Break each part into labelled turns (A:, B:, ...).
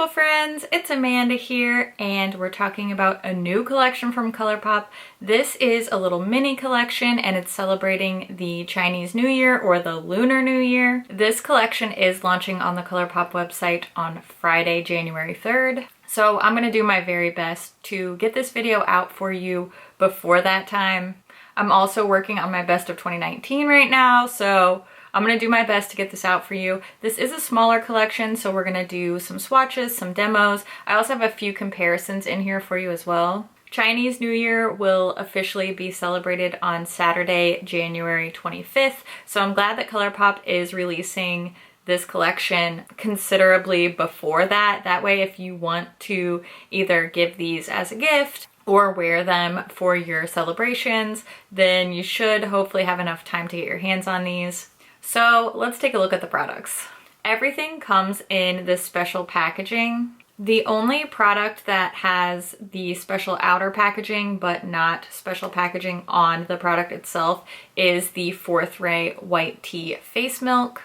A: beautiful friends, it's Amanda here, and we're talking about a new collection from ColourPop. This is a little mini collection and it's celebrating the Chinese New Year or the Lunar New Year. This collection is launching on the ColourPop website on Friday, January 3rd. So I'm gonna do my very best to get this video out for you before that time. I'm also working on my best of 2019 right now, so I'm gonna do my best to get this out for you. This is a smaller collection, so we're gonna do some swatches, some demos. I also have a few comparisons in here for you as well. Chinese New Year will officially be celebrated on Saturday, January 25th. So I'm glad that ColourPop is releasing this collection considerably before that. That way, if you want to either give these as a gift or wear them for your celebrations, then you should hopefully have enough time to get your hands on these. So let's take a look at the products. Everything comes in this special packaging. The only product that has the special outer packaging but not special packaging on the product itself is the Fourth Ray White Tea Face Milk.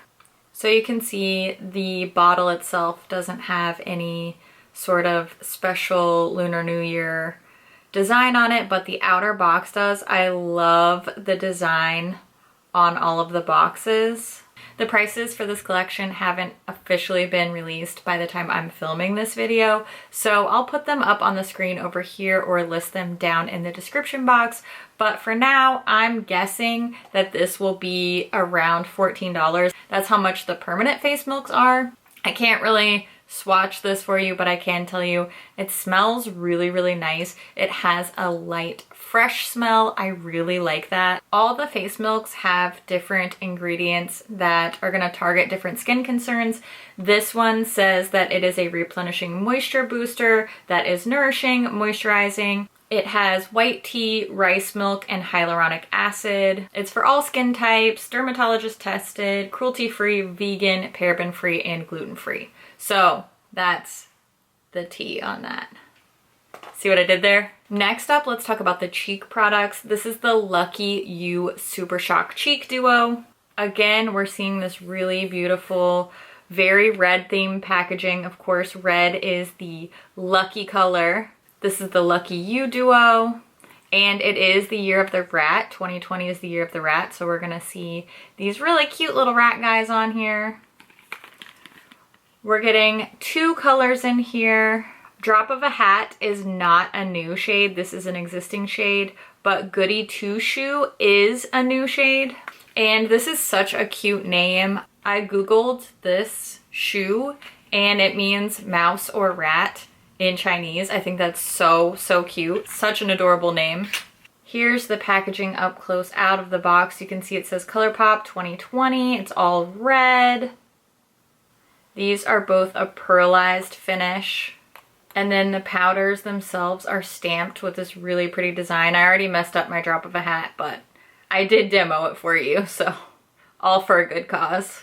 A: So you can see the bottle itself doesn't have any sort of special Lunar New Year design on it, but the outer box does. I love the design on all of the boxes. The prices for this collection haven't officially been released by the time I'm filming this video, so I'll put them up on the screen over here or list them down in the description box. But for now, I'm guessing that this will be around $14. That's how much the permanent face milks are. I can't really swatch this for you, but I can tell you it smells really, really nice. It has a light, fresh smell. I really like that. All the face milks have different ingredients that are going to target different skin concerns. This one says that it is a replenishing moisture booster that is nourishing, moisturizing. It has white tea, rice milk, and hyaluronic acid. It's for all skin types, dermatologist tested, cruelty-free, vegan, paraben-free, and gluten-free. So that's the tea on that. See what I did there? Next up, let's talk about the cheek products. This is the Lucky You Super Shock Cheek Duo. Again, we're seeing this really beautiful, very red themed packaging. Of course, red is the lucky color. This is the Lucky You Duo, and it is the year of the rat. 2020 is the year of the rat, so we're gonna see these really cute little rat guys on here. We're getting two colors in here. Drop of a Hat is not a new shade. This is an existing shade, but Goody Two Shoe is a new shade. And this is such a cute name. I Googled this shoe and it means mouse or rat in Chinese. I think that's so, so cute. Such an adorable name. Here's the packaging up close out of the box. You can see it says ColourPop 2020. It's all red. These are both a pearlized finish. And then the powders themselves are stamped with this really pretty design. I already messed up my Drop of a Hat, but I did demo it for you, so all for a good cause.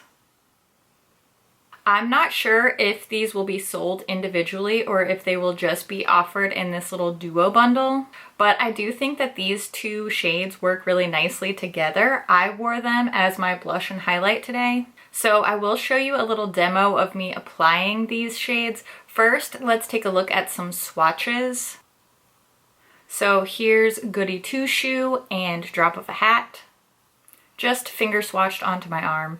A: I'm not sure if these will be sold individually or if they will just be offered in this little duo bundle, but I do think that these two shades work really nicely together. I wore them as my blush and highlight today. So I will show you a little demo of me applying these shades. First, let's take a look at some swatches. So here's Goody Two Shoe and Drop of a Hat. Just finger swatched onto my arm.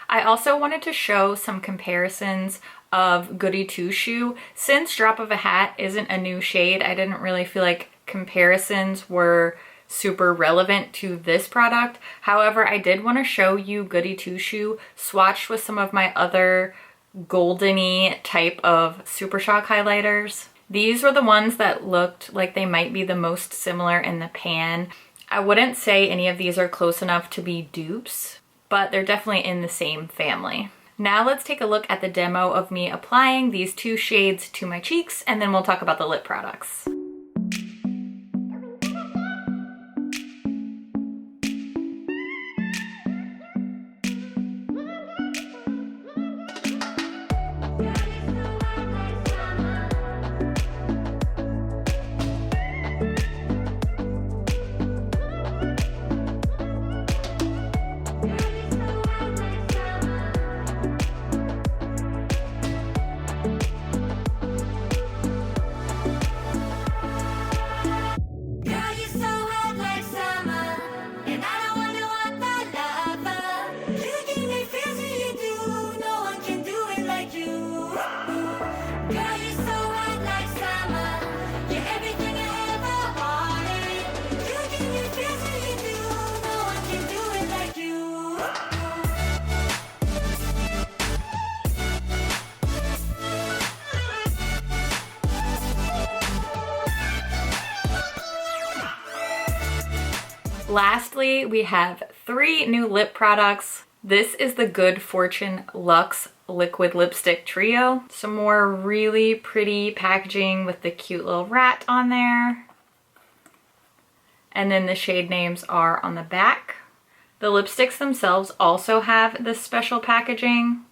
A: I also wanted to show some comparisons of Goody Two Shoe. Since Drop of a Hat isn't a new shade, I didn't really feel like comparisons were super relevant to this product. However, I did want to show you Goody Two Shoe swatched with some of my other goldeny type of Super Shock highlighters. These were the ones that looked like they might be the most similar in the pan. I wouldn't say any of these are close enough to be dupes, but they're definitely in the same family. Now let's take a look at the demo of me applying these two shades to my cheeks, and then we'll talk about the lip products. Lastly, we have 3 new lip products. This is the Good Fortune Luxe Liquid Lipstick Trio. Some more really pretty packaging with the cute little rat on there. And then the shade names are on the back. The lipsticks themselves also have this special packaging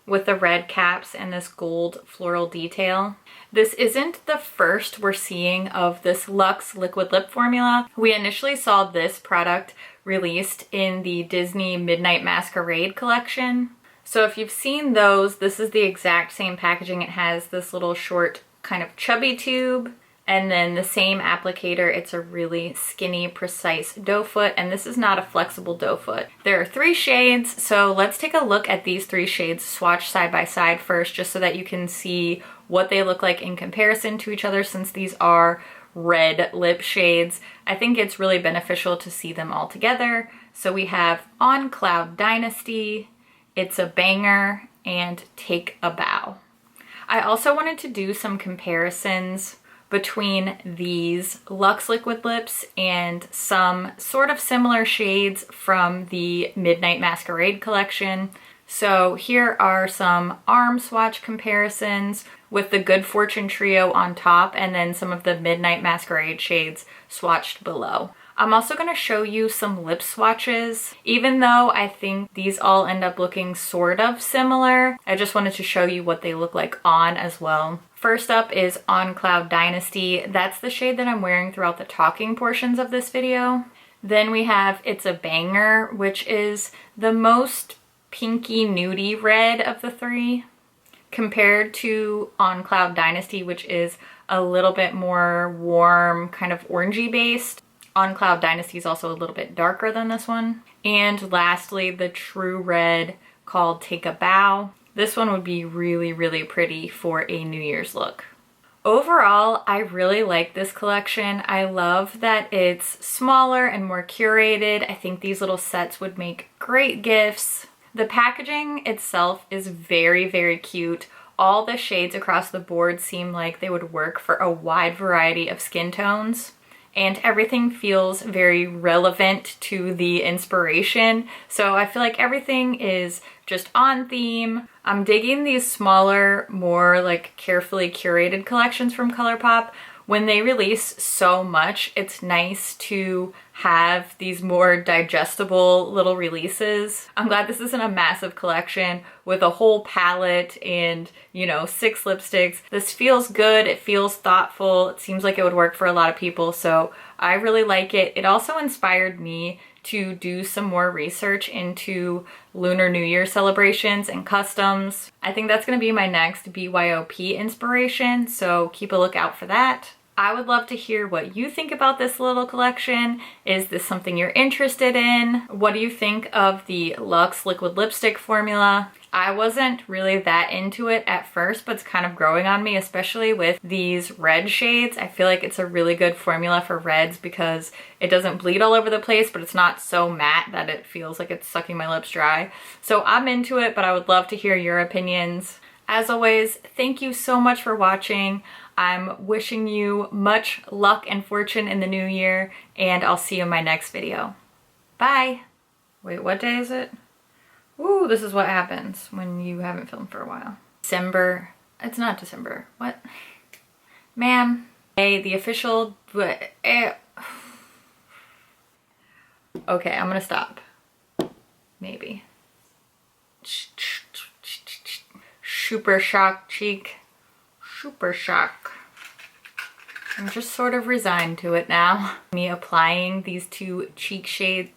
A: with the red caps and this gold floral detail. This isn't the first we're seeing of this Luxe liquid lip formula. We initially saw this product released in the Disney Midnight Masquerade collection. So if you've seen those, this is the exact same packaging. It has this little short kind of chubby tube, and then the same applicator. It's a really skinny, precise doe foot, and this is not a flexible doe foot. There are 3 shades, so let's take a look at these 3 shades swatched side by side first, just so that you can see what they look like in comparison to each other, since these are red lip shades. I think it's really beneficial to see them all together. So we have On Cloud Dynasty, It's a Banger, and Take a Bow. I also wanted to do some comparisons between these Luxe liquid lips and some sort of similar shades from the Midnight Masquerade collection. So here are some arm swatch comparisons with the Good Fortune Trio on top, and then some of the Midnight Masquerade shades swatched below. I'm also going to show you some lip swatches. Even though I think these all end up looking sort of similar, I just wanted to show you what they look like on as well. First up is On Cloud Dynasty. That's the shade that I'm wearing throughout the talking portions of this video. Then we have It's a Banger, which is the most pinky nudie red of the 3, compared to On Cloud Dynasty, which is a little bit more warm, kind of orangey based. On Cloud Dynasty is also a little bit darker than this one. And lastly, the true red called Take a Bow. This one would be really, really pretty for a New Year's look. Overall, I really like this collection. I love that it's smaller and more curated. I think these little sets would make great gifts. The packaging itself is very, very cute. All the shades across the board seem like they would work for a wide variety of skin tones. And everything feels very relevant to the inspiration. So I feel like everything is just on theme. I'm digging these smaller, more like carefully curated collections from ColourPop. When they release so much, it's nice to have these more digestible little releases. I'm glad this isn't a massive collection with a whole palette and, you know, 6 lipsticks. This feels good, it feels thoughtful, it seems like it would work for a lot of people, so I really like it. It also inspired me to do some more research into Lunar New Year celebrations and customs. I think that's gonna be my next BYOP inspiration, so keep a lookout for that. I would love to hear what you think about this little collection. Is this something you're interested in? What do you think of the Luxe liquid lipstick formula? I wasn't really that into it at first, but it's kind of growing on me, especially with these red shades. I feel like it's a really good formula for reds because it doesn't bleed all over the place, but it's not so matte that it feels like it's sucking my lips dry. So I'm into it, but I would love to hear your opinions. As always, thank you so much for watching. I'm wishing you much luck and fortune in the new year, and I'll see you in my next video. Bye! Wait, what day is it? Ooh, this is what happens when you haven't filmed for a while. December. It's not December. What? Ma'am. Hey, the official... Okay, I'm gonna stop. Maybe. Super shock cheek. Super shock. I'm just sort of resigned to it now. Me applying these 2 cheek shades.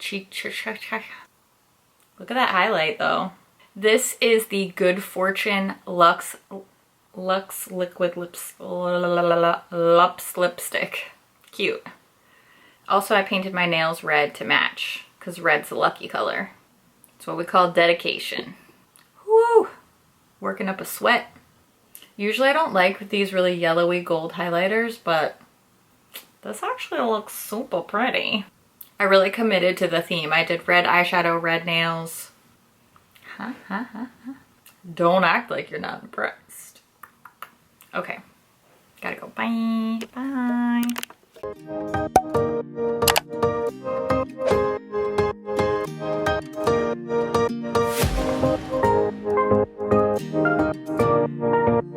A: Look at that highlight though. This is the Good Fortune Luxe liquid lipstick. Cute. Also, I painted my nails red to match because red's the lucky color. It's what we call dedication. Woo! Working up a sweat. Usually I don't like these really yellowy gold highlighters, but this actually looks super pretty. I really committed to the theme. I did red eyeshadow, red nails. Don't act like you're not impressed. Okay, gotta go. Bye. Bye.